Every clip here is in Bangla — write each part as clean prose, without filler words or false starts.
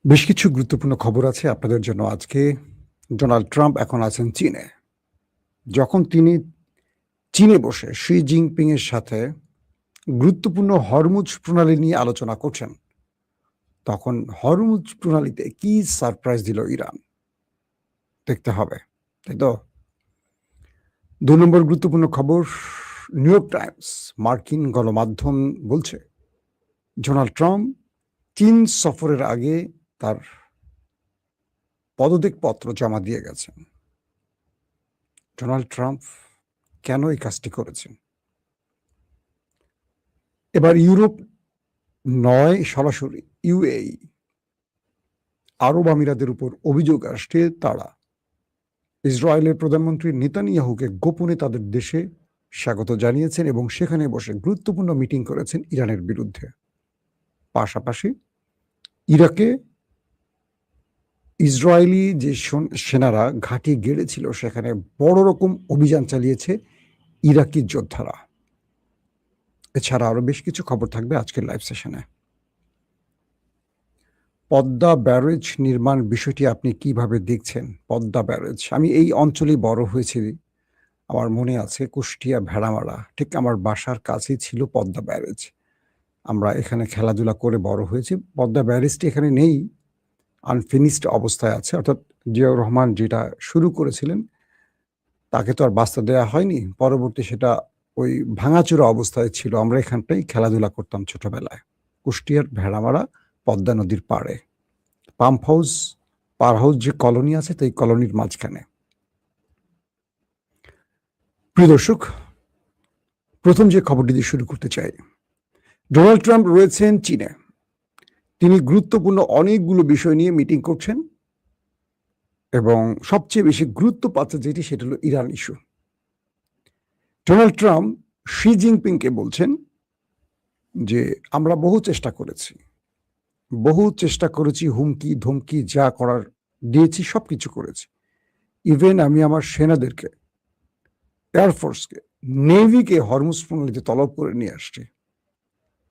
বেশ কিছু গুরুত্বপূর্ণ খবর আছে আপনাদের জন্য আজকে। ডোনাল্ড ট্রাম্প এখন আছেন চীনে। যখন তিনি চীনে বসে শি জিনপিং এর সাথে গুরুত্বপূর্ণ হরমুজ প্রণালী নিয়ে আলোচনা করছেন, তখন হরমুজ প্রণালীতে কি সারপ্রাইজ দিল ইরান? দেখতে হবে, তাই তো? ২ নম্বর গুরুত্বপূর্ণ খবর, নিউ ইয়র্ক টাইমস মার্কিন গণমাধ্যম বলছে, ডোনাল্ড ট্রাম্প চীন সফরের আগে তার পদত্যাগপত্র জমা দিয়ে গেছেন। ডোনাল্ড ট্রাম্প কেন এই কাজটি করেছেন? এবার ইউরোপ নয়, সরাসরি ইউএই আরব আমিরাতের উপর অভিযোগ আসছে তারা ইসরায়েলের প্রধানমন্ত্রী নেতানিয়াহুকে গোপনে তাদের দেশে স্বাগত জানিয়েছেন এবং সেখানে বসে গুরুত্বপূর্ণ মিটিং করেছেন ইরানের বিরুদ্ধে। পাশাপাশি ইরাকে ইসরায়েলি যে সেনারা ঘাঁটি গেড়েছিল সেখানে বড় রকম অভিযান চালিয়েছে ইরাকি যোদ্ধারা। এছাড়া আরো বেশ কিছু খবর থাকবে আজকের লাইভ সেশনে। পদ্মা ব্যারেজ নির্মাণ বিষয়টি আপনি কিভাবে দেখছেন? পদ্মা ব্যারেজ, আমি এই অঞ্চলেই বড় হয়েছি। আমার মনে আছে কুষ্টিয়া ভেড়ামারা, ঠিক আমার বাসার কাছেই ছিল পদ্মা ব্যারেজ। আমরা এখানে খেলাধুলা করে বড় হয়েছি। পদ্মা ব্যারেজটি এখানে নেই, আনফিনিশড অবস্থায় আছে, অর্থাৎ জিয়াউর রহমান যেটা শুরু করেছিলেন তাকে তো আর বাঁচতে দেওয়া হয়নি। পরবর্তী সেটা ওই ভাঙাচোরা অবস্থায় ছিল। আমরা এখানটাই খেলাধুলা করতাম ছোটবেলায়, কুষ্টিয়ার ভেড়ামারা পদ্মা নদীর পাড়ে। পাম্প হাউস, পার হাউস যে কলোনি আছে তাই কলোনির মাঝখানে। প্রিয় দর্শক, প্রথম যে খবরটি দিয়ে শুরু করতে চাই, ডোনাল্ড ট্রাম্প রয়েছেন চীনে। তিনি গুরুত্বপূর্ণ অনেকগুলো বিষয় নিয়ে মিটিং করছেন এবং সবচেয়ে বেশি গুরুত্ব পাচ্ছে যেটি, সেটা হলো Iran issue. Donald Trump Xi জিনপিংকে বলছেন যে আমরা বহু চেষ্টা করেছি, হুমকি ধমকি যা করার দিয়েছি সবকিছু করেছি। ইভেন আমি আমার সেনাদেরকে, এয়ারফোর্সকে, নেভিকে হরমুজ প্রণালীতে তলব করে নিয়ে আসছি।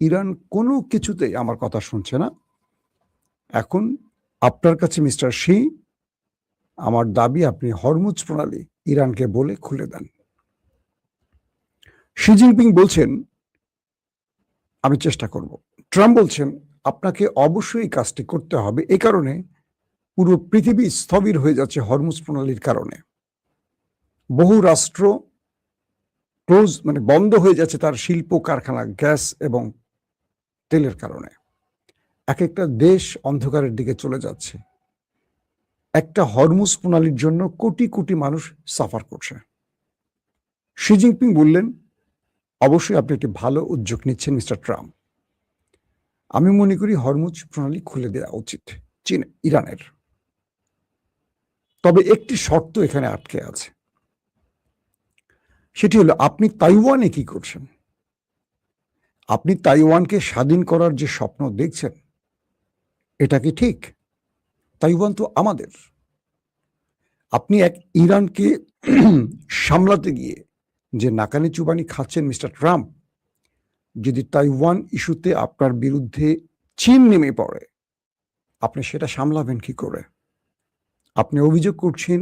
ইরান কোনো কিছুতেই আমার কথা শুনছে না। এখন আপনার কাছে মিস্টার শি, আমার দাবি আপনি হরমুজ প্রণালী ইরানকে বলে খুলে দেন। শি জিনপিং বলছেন আমি চেষ্টা করব। ট্রাম্প বলছেন আপনাকে অবশ্যই এই কাজটি করতে হবে, এই কারণে পুরো পৃথিবী স্থবির হয়ে যাচ্ছে হরমুজ প্রণালীর কারণে। বহু রাষ্ট্র ক্লোজ, মানে বন্ধ হয়ে যাচ্ছে তার শিল্প কারখানা, গ্যাস এবং তেলের কারণে। এক একটা দেশ অন্ধকারের দিকে চলে যাচ্ছে। একটা হরমুজ প্রণালীর জন্য কোটি কোটি মানুষ সাফার করছে। শি জিনপিং বললেন অবশ্যই আপনি একটি ভালো উদ্যোগ নিচ্ছেন মিস্টার ট্রাম্প। আমি মনে করি হরমুজ প্রণালী খুলে দেওয়া উচিত চীন, ইরানের। তবে একটি শর্ত এখানে আটকে আছে, সেটি হলো আপনি তাইওয়ানে কি করছেন? আপনি তাইওয়ানকে স্বাধীন করার যে স্বপ্ন দেখছেন, এটা কি ঠিক? তাইওয়ান তো আমাদের। আপনি এক ইরানকে সামলাতে গিয়ে যে নাকানি চুবানি খাচ্ছেন মিস্টার ট্রাম্প, যদি তাইওয়ান ইস্যুতে আপনার বিরুদ্ধে চীন নেমে পড়ে, আপনি সেটা সামলাবেন কি করে? আপনি অভিযোগ করছেন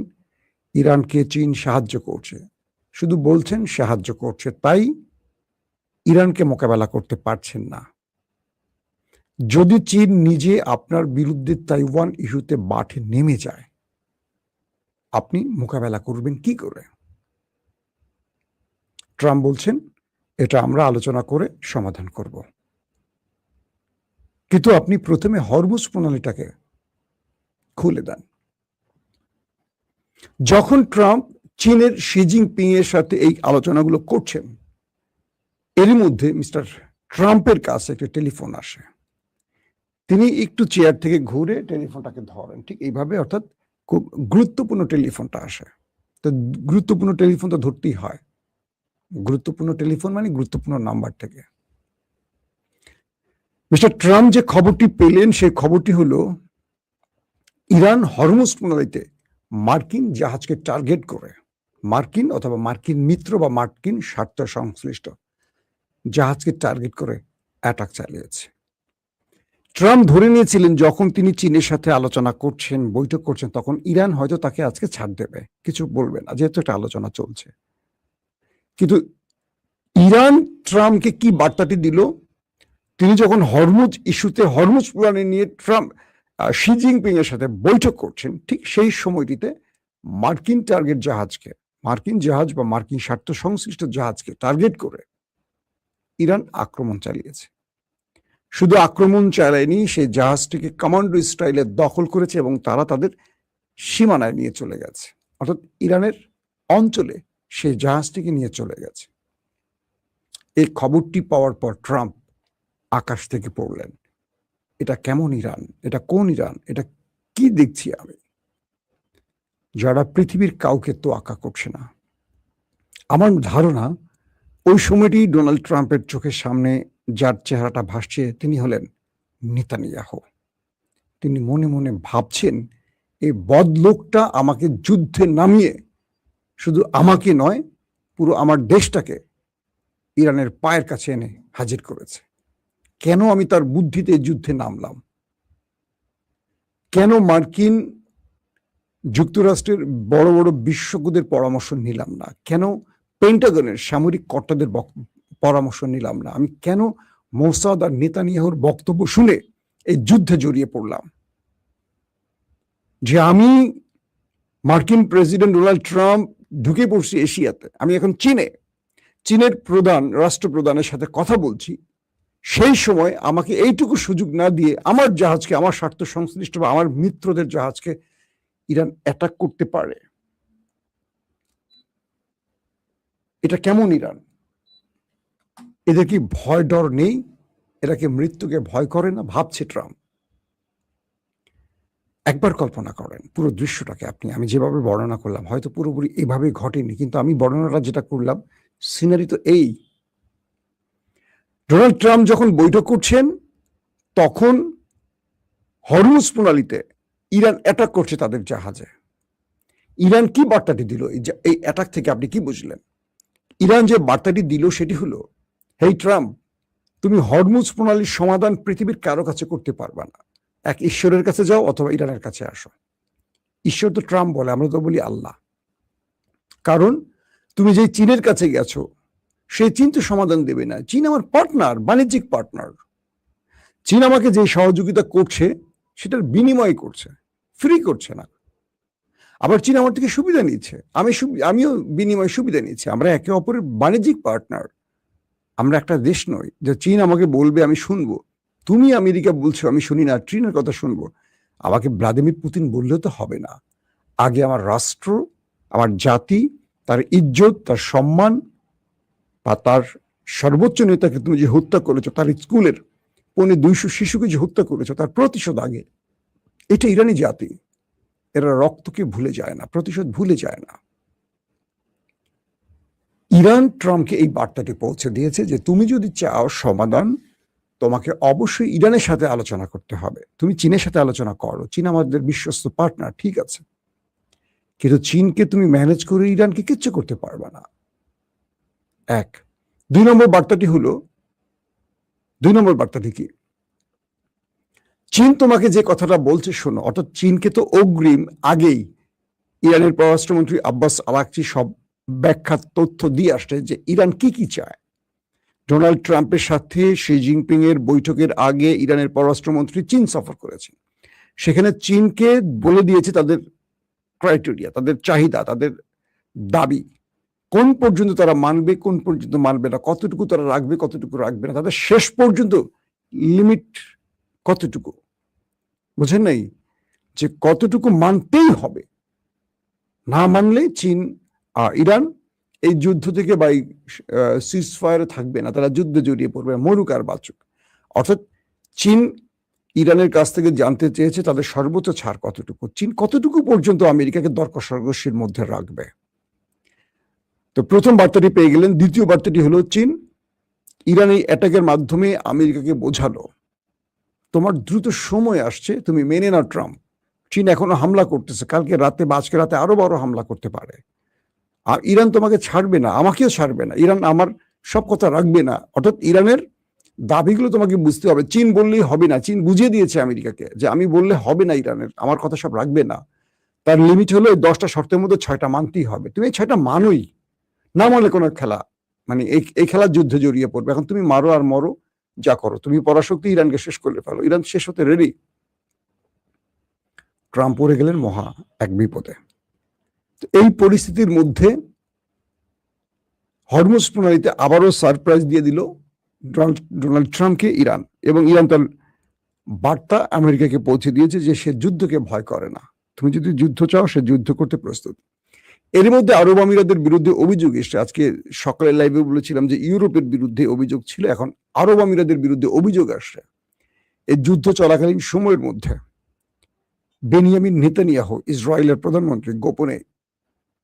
ইরানকে চীন সাহায্য করছে, শুধু বলছেন সাহায্য করছে, তাই ইরানকে মোকাবেলা করতে পারছেন না। যদি চীন নিজে আপনার বিরুদ্ধে তাইওয়ান ইস্যুতে মাঠে নেমে যায়, আপনি মোকাবেলা করবেন কি করে? ট্রাম্প বলছেন এটা আমরা আলোচনা করে সমাধান করব, কিন্তু আপনি প্রথমে হরমুজ প্রণালীটাকে খুলে দেন। যখন ট্রাম্প চীনের শি জিনপিং এর সাথে এই আলোচনাগুলো করছেন, এর মধ্যে মিস্টার ট্রাম্পের কাছে একটা টেলিফোন আসে। তিনি একটু চেয়ার থেকে ঘুরে টেলিফোনটাকে ধরেন, ঠিক এইভাবে, অর্থাৎ খুব গুরুত্বপূর্ণ টেলিফোনটা আসে। তো গুরুত্বপূর্ণ টেলিফোন তো ধরতেই হয়। গুরুত্বপূর্ণ টেলিফোন মানে গুরুত্বপূর্ণ নাম্বার থেকে। মিস্টার ট্রাম্প যে খবরটি পেলেন সেই খবরটি হলো ইরান হরমুজ প্রণালীতে মার্কিন জাহাজকে টার্গেট করে, মার্কিন অথবা মার্কিন মিত্র বা মার্কিন স্বার্থ সংশ্লিষ্ট জাহাজকে টার্গেট করে অ্যাটাক চালিয়েছে। ট্রাম্প ধরে নিয়েছিলেন যখন তিনি চীনের সাথে আলোচনা করছেন, বৈঠক করছেন, তখন ইরান হয়তো তাকে আজকে ছাড় দেবে, কিছু বলবে না, যেহেতু একটা আলোচনা চলছে। কিন্তু ইরান ট্রাম্পকে কি বার্তাটি দিল? তিনি যখন হরমুজ ইস্যুতে, হরমুজ প্ল্যানে নিয়ে ট্রাম্প শি জিনপিং এর সাথে বৈঠক করছেন, ঠিক সেই সময়টিতে মার্কিন টার্গেট জাহাজকে, মার্কিন জাহাজ বা মার্কিন স্বার্থ সংশ্লিষ্ট জাহাজকে টার্গেট করে ইরান আক্রমণ চালিয়েছে। শুধু আক্রমণ চালায়নি, সেই জাহাজটিকে কমান্ডো স্টাইলে দখল করেছে এবং তারা তাদের সীমানায় নিয়ে চলে গেছে, অর্থাৎ ইরানের অঞ্চলে সেই জাহাজটিকে নিয়ে চলে গেছে। এই খবরটি পাওয়ার পর ট্রাম্প আকাশ থেকে পড়লেন, এটা কেমন ইরান, এটা কোন ইরান, এটা কি দেখছি আমি, যারা পৃথিবীর কাউকে তোয়াক্কা করছে না। আমার ধারণা ওই সময়টি ডোনাল্ড ট্রাম্পের চোখের সামনে যার চেহারাটা ভাসছে তিনি হলেন নেতানিয়াহু। তিনি মনে মনে ভাবছেন, এই বদলোকটা আমাকে যুদ্ধে নামিয়ে শুধু আমাকে নয়, পুরো আমার দেশটাকে ইরানের পায়ের কাছে এনে হাজির করেছে। কেন আমি তার বুদ্ধিতে যুদ্ধে নামলাম? কেন মার্কিন যুক্তরাষ্ট্রের বড় বড় বিশেষজ্ঞদের পরামর্শ নিলাম না? কেন পেন্টাগনের সামরিক কর্তাদের পরামর্শ নিলাম না? আমি কেন মোসাদ আর নেতানিয়াহুর বক্তব্য শুনে এই যুদ্ধে জড়িয়ে পড়লাম? যে আমি মার্কিন প্রেসিডেন্ট ডোনাল্ড ট্রাম্প ঢুকে পড়ছি এশিয়াতে, আমি এখন চীনের রাষ্ট্রপ্রধানের সাথে কথা বলছি, সেই সময় আমাকে এইটুকু সুযোগ না দিয়ে আমার জাহাজকে, আমার স্বার্থ সংশ্লিষ্ট বা আমার মিত্রদের জাহাজকে ইরান অ্যাটাক করতে পারে। এটা কেমন ইরান? এদের কি ভয় ডর নেই? এরা কি মৃত্যুকে ভয় করে না? ভাবছে ট্রাম্প। একবার কল্পনা করেন পুরো দৃশ্যটাকে আপনি, আমি যেভাবে বর্ণনা করলাম হয়তো পুরোপুরি এভাবে ঘটেনি, কিন্তু আমি বর্ণনাটা যেটা করলাম, সিনারি তো এই। ডোনাল্ড ট্রাম্প যখন বৈঠক করছেন তখন হরমুজ প্রণালীতে ইরান অ্যাটাক করছে তাদের জাহাজে। ইরান কি বার্তাটি দিল এই অ্যাটাক থেকে? আপনি কি বুঝলেন? ইরান যে বার্তাটি দিল সেটি হলো, হেই ট্রাম্প, তুমি হরমুজ প্রণালীর সমাধান পৃথিবীর কারো কাছে করতে পারবা না, এক ঈশ্বরের কাছে যাও অথবা ইরানের কাছে আসো। ঈশ্বর তো ট্রাম্প বলে, আমরা তো বলি আল্লাহ। কারণ তুমি যে চীনের কাছে গেছো, সেই চীন তো সমাধান দেবে না। চীন আমার পার্টনার, বাণিজ্যিক পার্টনার। চীন আমাকে যে সহযোগিতা করছে সেটার বিনিময় করছে, ফ্রি করছে না। আবার চীন আমার থেকে সুবিধা নিচ্ছে, আমিও বিনিময় সুবিধা নিচ্ছি। আমরা একে অপরের বাণিজ্যিক পার্টনার। আমরা একটা দেশ নই যে চীন আমাকে বলবে আমি শুনবো, তুমি আমেরিকা বলছো আমি শুনি না, চীনের কথা শুনবো। আমাকে ভ্লাদিমির পুতিন বললেও তো হবে না। আগে আমার রাষ্ট্র, আমার জাতি, তার ইজ্জত, তার সম্মান, বা তার সর্বোচ্চ নেতাকে তুমি যে হত্যা করেছো, তার স্কুলের 200 শিশুকে যে হত্যা করেছো, তার প্রতিশোধ আগে। এটা ইরানি জাতি, এরা রক্তকে ভুলে যায় না, প্রতিশোধ ভুলে যায় না। ইরান ট্রাম্পকে এই বার্তাটি পৌঁছে দিয়েছে যে তুমি যদি চাও সমাধান, তোমাকে অবশ্যই ইরানের সাথে আলোচনা করতে হবে। তুমি চীনের সাথে আলোচনা করো, চীন আমাদের বিশ্বস্ত পার্টনার, ঠিক আছে, কিন্তু চীনকে তুমি ম্যানেজ করে ইরানকে কিচ্ছু করতে পারবে না। 1 2 নম্বর বার্তাটি হলো, 2 নম্বর বার্তাটি কি? চীন তোমাকে যে কথাটা বলছে শোনো, অর্থাৎ চীনকে তো অগ্রিম আগেই ইরানের পররাষ্ট্রমন্ত্রী আব্বাস আরাকচি সব ব্যাখ্যা তথ্য দিয়ে আসছে যে ইরান কি চায়। ডোনাল্ড ট্রাম্পের সাথে শি জিনপিং এর বৈঠকের আগে ইরানের পররাষ্ট্রমন্ত্রী চীন সফর করেছেন। সেখানে চীনকে বলে দিয়েছে তাদের ক্রাইটেরিয়া, তাদের চাহিদা, তাদের দাবি, কোন পর্যন্ত তারা মানবে, কোন পর্যন্ত মানবে না, কতটুকু তারা রাখবে, কতটুকু রাখবে না, তাদের শেষ পর্যন্ত লিমিট কতটুকু, বুঝেন নাই? যে কতটুকু মানতেই হবে, না মানলে চীন ইরান এই যুদ্ধ থেকে বা সিজ ফায়ারে থাকবে না, তারা যুদ্ধে জড়িয়ে পড়বে, মরুক আর বাঁচুক। অর্থাৎ চীন ইরানের কাছ থেকে জানতে চেয়েছে তাদের সর্বোচ্চ ছাড় কতটুকু, চীন কতটুকু পর্যন্ত আমেরিকাকে দর কষাকষির মধ্যে রাখবে। তো প্রথম বার্তাটি পেয়ে গেলেন। দ্বিতীয় বার্তাটি হলো, চীন ইরান এই অ্যাটাকের মাধ্যমে আমেরিকাকে বোঝালো তোমার দ্রুত সময় আসছে, তুমি মেনে নাও ট্রাম্প। চীন এখনো হামলা করতেছে, কালকে রাতে বা আজকে রাতে আরো বড় হামলা করতে পারে। আর ইরান তোমাকে ছাড়বে না, আমাকেও ছাড়বে না, ইরান আমার সব কথা রাখবে না। অর্থাৎ ইরানের দাবিগুলো তোমাকে বুঝতে হবে। চীন বললেই হবে না, চীন বুঝিয়ে দিয়েছে আমেরিকাকে যে আমি বললে হবে না, ইরানের আমার কথা সব রাখবে না। তার লিমিট হলো 10টা শর্তের মধ্যে 6টা মানতেই হবে। তুমি এই 6টা মানোই না, মানলে কোনো খেলা মানে এই খেলার যুদ্ধে জড়িয়ে পড়বে। এখন তুমি মারো আর মরো, যা করো, তুমি পরাশক্তি ইরানকে শেষ করলে ফেলো, ইরান শেষ হতে রেডি। ট্রাম্প পড়ে গেলেন মহা এক বিপদে। এই পরিস্থিতির মধ্যে হরমুজ প্রণালীতে আবারও সারপ্রাইজ দিয়ে দিল ডোনাল্ড ট্রাম্পকে ইরান, এবং ইরান তার বার্তা আমেরিকাকে পৌঁছে দিয়েছে যে সে যুদ্ধকে ভয় করে না। তুমি যদি যুদ্ধ চাও, সে যুদ্ধ করতে প্রস্তুত। এর মধ্যে আরব আমিরাতের বিরুদ্ধে অভিযোগ এসছে। আজকে সকালে লাইভে বলেছিলাম যে ইউরোপের বিরুদ্ধে অভিযোগ ছিল, এখন আরব আমিরাতের বিরুদ্ধে অভিযোগ আসছে। এই যুদ্ধ চলাকালীন সময়ের মধ্যে বেনিয়ামিন নেতানিয়াহু, ইসরায়েলের প্রধানমন্ত্রী, গোপনে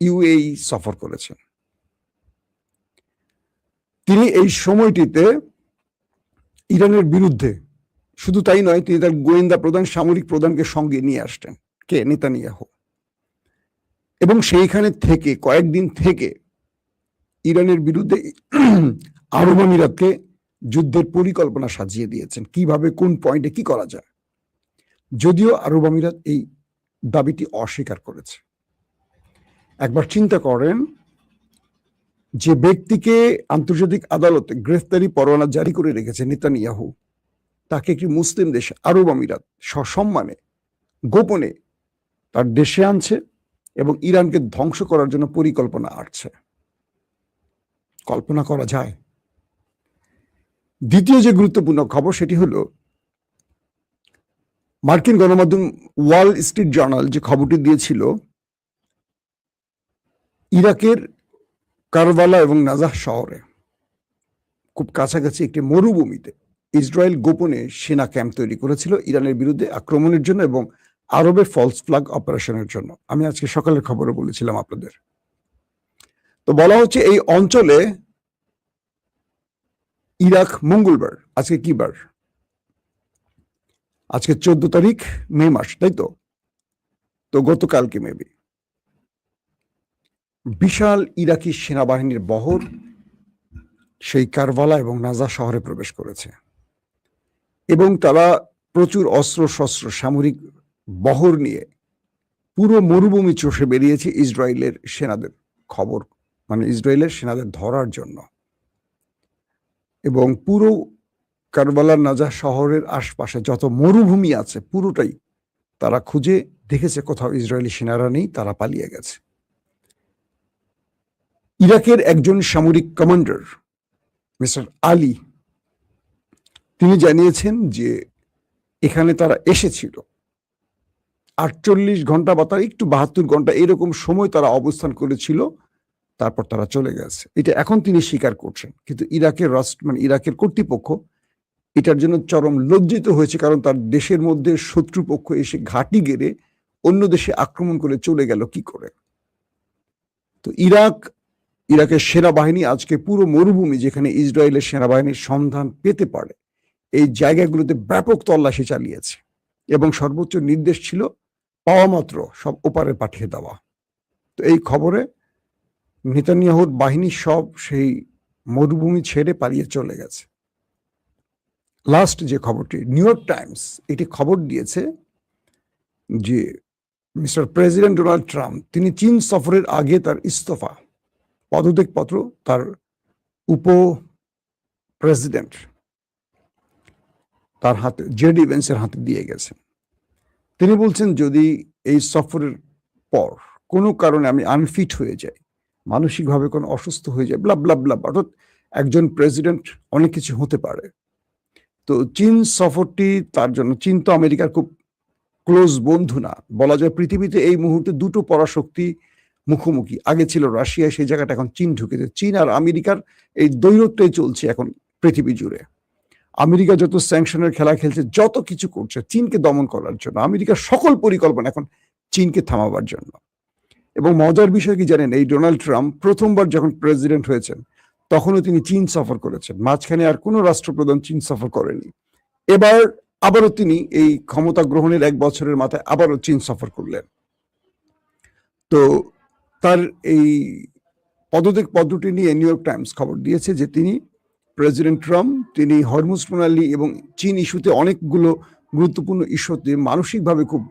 ইউএই সফর করেছেন। তিনি এই সময়টিতে ইরানের বিরুদ্ধে, শুধু তাই নয়, তিনি তার গোয়েন্দা প্রধান, সামরিক প্রধানকে সঙ্গে নিয়ে আসতেন, কে, নেতানিয়াহু। এবং সেইখানে থেকে কয়েকদিন থেকে ইরানের বিরুদ্ধে আরব আমিরাতকে যুদ্ধের পরিকল্পনা সাজিয়ে দিয়েছেন, কিভাবে কোন পয়েন্টে কি করা যায়। যদিও আরব আমিরাত এই দাবিটি অস্বীকার করেছে। একবার চিন্তা করেন, যে ব্যক্তিকে আন্তর্জাতিক আদালতে গ্রেফতারি পরোয়ানা জারি করে রেখেছে নেতানিয়াহু, তাকে একটি মুসলিম দেশ আরব আমিরাত সসম্মানে গোপনে তার দেশে আনছে এবং ইরানকে ধ্বংস করার জন্য পরিকল্পনা আঁটছে। কল্পনা করা যায়? দ্বিতীয় যে গুরুত্বপূর্ণ খবর সেটি হলো মার্কিন গণমাধ্যম ওয়াল স্ট্রিট জার্নাল যে খবরটি দিয়েছিল, ইরাকের কারবালা এবং নাজাহ শহরে খুব কাছাকাছি একটি মরুভূমিতে ইসরায়েল গোপনে সেনা ক্যাম্প তৈরি করেছিল ইরানের বিরুদ্ধে আক্রমণের জন্য এবং আরবের ফলস ফ্ল্যাগ অপারেশনের জন্য। আমি আজকে সকালের খবরে বলেছিলাম আপনাদের। তো বলা হচ্ছে এই অঞ্চলে ইরাক মঙ্গলবার, আজকে কি বার? আজকে 14 তারিখ মে মাস, তাই তো? তো গতকালকে মেবি বিশাল ইরাকি সেনাবাহিনীর বহর সেই কারবালা এবং নাজা শহরে প্রবেশ করেছে এবং তারা প্রচুর অস্ত্র শস্ত্র সামরিক বহর নিয়ে পুরো মরুভূমি চষে বেরিয়েছে ইসরায়েলের সেনাদের খবর, মানে ইসরায়েলের সেনাদের ধরার জন্য। এবং পুরো কারবালার নাজা শহরের আশপাশে যত মরুভূমি আছে পুরোটাই তারা খুঁজে দেখেছে, কোথাও ইসরায়েলি সেনারা নেই, তারা পালিয়ে গেছে। ইরাকের একজন সামরিক কমান্ডার মিস্টার আলী, তিনি জানিয়েছেন যে এখানে তারা এসেছিল 48 ঘন্টা বা তার একটু 72 ঘন্টা এরকম সময় তারা অবস্থান করেছিল, তারপর তারা চলে গেছে। এটা এখন তিনি স্বীকার করছেন। কিন্তু ইরাকের রাষ্ট্র, মানে ইরাকের কর্তৃপক্ষ এটার জন্য চরম লজ্জিত হয়েছে, কারণ তার দেশের মধ্যে শত্রুপক্ষ এসে ঘাঁটি গেড়ে অন্য দেশে আক্রমণ করে চলে গেল কি করে। তো ইরাকের সেনাবাহিনী আজকে পুরো মরুভূমি যেখানে ইসরায়েলের সেনাবাহিনীর সন্ধান পেতে পারে এই জায়গাগুলোতে ব্যাপক তল্লাশি চালিয়েছে এবং সর্বোচ্চ নির্দেশ ছিল পাওয়া মাত্র সব ওপারে পাঠিয়ে দেওয়া। তো এই খবরে নেতানিয়াহুর বাহিনী সব সেই মরুভূমি ছেড়ে পালিয়ে চলে গেছে। লাস্ট যে খবরটি, নিউ ইয়র্ক টাইমস এটি খবর দিয়েছে যে মিস্টার প্রেসিডেন্ট ডোনাল্ড ট্রাম্প তিনি চীন সফরের আগে তার ইস্তফা পদত্যাগপত্র তার উপ প্রেসিডেন্ট তার হাতে, জেডি ভেন্সের হাতে দিয়ে গেছেন। তিনি বলছেন যদি এই সফরের পর কোনো কারণে আমি আনফিট হয়ে যাই, মানসিকভাবে কোনো অসুস্থ হয়ে যায়, ব্লা ব্লা ব্লা, অর্থাৎ একজন প্রেসিডেন্ট অনেক কিছু হতে পারে। তো চীন সফরটি তার জন্য, চীন তো আমেরিকার খুব ক্লোজ বন্ধু না, বলা যায় পৃথিবীতে এই মুহূর্তে দুটো পরাশক্তি মুখোমুখি। আগে ছিল রাশিয়া, সেই জায়গাটা এখন চীন ঢুকেছে। চীন আর আমেরিকার এই দ্বৈরথটাই চলছে এখন পৃথিবী জুড়ে। আমেরিকা যত স্যাংশনের খেলা খেলছে, যত কিছু করছে চীনকে দমন করার জন্য, আমেরিকার সকল পরিকল্পনা এখন চীনকে থামাবার জন্য। এবং মজার বিষয় কি জানেন, এই ডোনাল্ড ট্রাম্প প্রথমবার যখন প্রেসিডেন্ট হয়েছেন তখনও তিনি চীন সফর করেছেন, মাঝখানে আর কোনো রাষ্ট্রপ্রধান চীন সফর করেনি। এবার আবারও তিনি এই ক্ষমতা গ্রহণের 1 বছরের মাথায় আবারও চীন সফর করলেন। তো তার এই পদত্যাগ পদ্ধতি নিয়ে নিউ ইয়র্ক টাইমস খবর দিয়েছে যে তিনি প্রেসিডেন্ট ট্রাম্প তিনি হরমুজ প্রণালী এবং চীন ইস্যুতে অনেকগুলো গুরুত্বপূর্ণ ইস্যুতে মানসিকভাবে খুব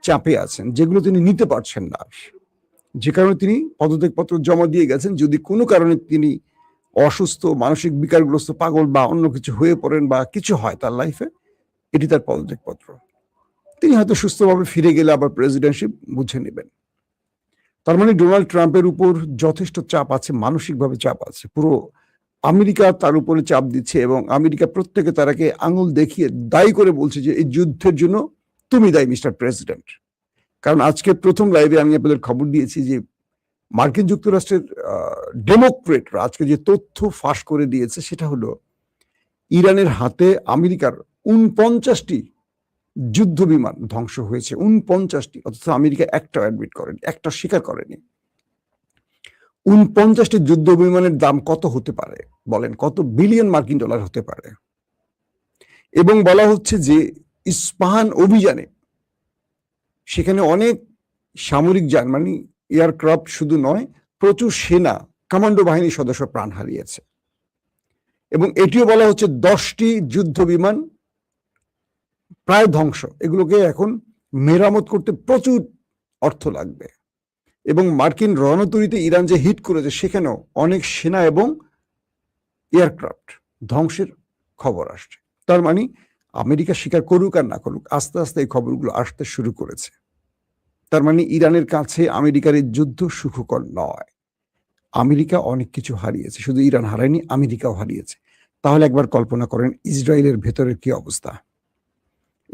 চাপে আছেন, যেগুলো তিনি নিতে পারছেন না, যে কারণে তিনি পদত্যাগপত্র জমা দিয়ে গেছেন। যদি কোনো কারণে তিনি অসুস্থ, মানসিক বিকারগ্রস্ত, পাগল বা অন্য কিছু হয়ে পড়েন বা কিছু হয় তার লাইফে, এটি তার পদত্যাগপত্র। তিনি হয়তো সুস্থভাবে ফিরে গেলে আবার প্রেসিডেন্টশিপ বুঝে নেবেন। তার মানে ডোনাল্ড ট্রাম্পের উপর যথেষ্ট চাপ আছে, মানসিকভাবে চাপ আছে। পুরো আমেরিকা তার উপরে চাপ দিচ্ছে এবং আমেরিকা প্রত্যেকে তারাকে আঙুল দেখিয়ে দায়ী করে বলছে যে এই যুদ্ধের জন্য তুমি দায়ী মিস্টার প্রেসিডেন্ট। কারণ আজকে প্রথম লাইভে আমি আপনাদের খবর দিয়েছি যে মার্কিন যুক্তরাষ্ট্রের ডেমোক্রেটরা আজকে যে তথ্য ফাঁস করে দিয়েছে সেটা হলো ইরানের হাতে আমেরিকার 49টি যুদ্ধ বিমান ধ্বংস হয়েছে। 49টি, অথচ আমেরিকা একটা অ্যাডমিট করেনি, একটা স্বীকার করেনি। 49টি যুদ্ধ বিমানের দাম কত হতে পারে বলেন? কত বিলিয়ন মার্কিন ডলার হতে পারে? এবং বলা হচ্ছে যে ইস্পাহান অভিযানে সেখানে অনেক সামরিক যান, মানে এয়ারক্রাফট শুধু নয়, প্রচুর সেনা, কমান্ডো বাহিনীর সদস্য প্রাণ হারিয়েছে। এবং এটিও বলা হচ্ছে 10টি যুদ্ধ বিমান প্রায় ধ্বংস। এগুলোকে এখন মেরামত করতে প্রচুর অর্থ লাগবে। এবং মার্কিন রণতরীতে ইরান যে হিট করেছে সেখানেও অনেক সেনা এবং এয়ারক্রাফট ধ্বংসের খবর আসছে। তার মানে আমেরিকা স্বীকার করুক আর না করুক, আস্তে আস্তে এই খবরগুলো আসতে শুরু করেছে। তার মানে ইরানের কাছে আমেরিকার এই যুদ্ধ সুখকর নয়। আমেরিকা অনেক কিছু হারিয়েছে, শুধু ইরান হারায়নি, আমেরিকাও হারিয়েছে। তাহলে একবার কল্পনা করেন ইসরায়েলের ভেতরের কি অবস্থা।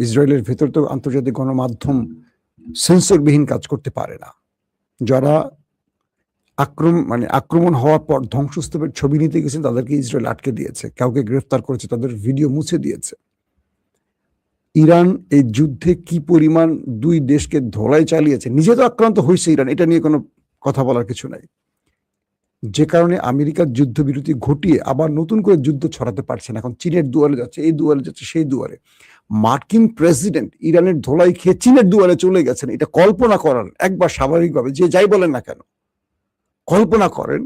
ইসরায়েলের ভেতর তো আন্তর্জাতিক গণমাধ্যম সেন্সরবিহীন কাজ করতে পারে না। যারা আক্রমণ হওয়ার পর ধ্বংসস্তূপের ছবি নিতে গেছেন তাদেরকে ইসরায়েল আটকে দিয়েছে, কাউকে গ্রেফতার করেছে, তাদের ভিডিও মুছে দিয়েছে। ইরান এই যুদ্ধে কি পরিমাণ দুই দেশকে ধোলাই চালিয়েছে, নিজে তো আক্রান্ত হয়েছে ইরান, এটা নিয়ে কোনো কথা বলার কিছু নাই। যে কারণে আমেরিকার যুদ্ধবিরতি ঘটিয়ে আবার নতুন করে যুদ্ধ ছড়াতে পারছে না। এখন চীনের দুয়ারে যাচ্ছে, এই দুয়ারে যাচ্ছে, সেই দুয়ারে। মার্কিন প্রেসিডেন্ট ইরানের ধোলাই খেয়ে চীনের দুয়ারে চলে গেছেন। এটা কল্পনা করার একবার স্বাভাবিকভাবে, যে যাই বলেন না কেন, কল্পনা করেন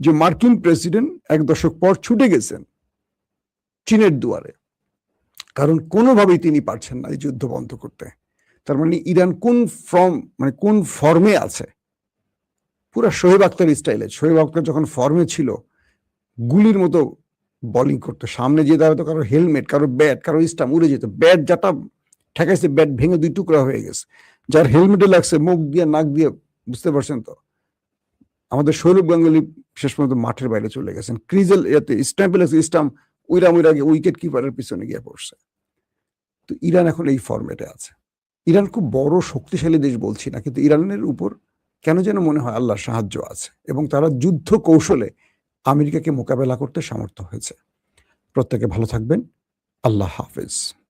যে মার্কিন প্রেসিডেন্ট 1 দশক পর ছুটে গেছেন চীনের দুয়ারে, কারণ কোনোভাবেই তিনি পারছেন না এই যুদ্ধ বন্ধ করতে। তার মানে ইরান কোন ফর্মে আছে, পুরো শোয়েব আখতার স্টাইলে। শোয়েব আখতার যখন ফর্মে ছিল গুলির মতো বোলিং করতো, সামনে যে দাঁড়াতো কারো হেলমেট, কারো ব্যাট, কারো স্টাম্প উড়ে যেত, ব্যাট যাটা ঠেকাইছে ব্যাট ভেঙে 2 টুকরা হয়ে গেছে। যার হেলমেটে লাগছে মুখ দিয়ে নাক দিয়ে, বুঝতে পারছেন তো। আমাদের সৌরভ গাঙ্গুলি শেষ পর্যন্ত মাঠের বাইরে চলে গেছেন, ক্রিজেল স্ট্যাম্পে লাগছে, স্টাম্প উইরা উইকেট কিপারের পিছনে গিয়ে পড়ছে। তো ইরান এখন এই ফরম্যাটে আছে। ইরান খুব বড় শক্তিশালী দেশ বলছি না, কিন্তু ইরানের উপর কেন যেন মনে হয় আল্লাহর সাহায্য আছে এবং তারা যুদ্ধ কৌশলে আমেরিকাকে মোকাবেলা করতে সামর্থ্য হয়েছে। প্রত্যেকে ভালো থাকবেন। আল্লাহ হাফেজ।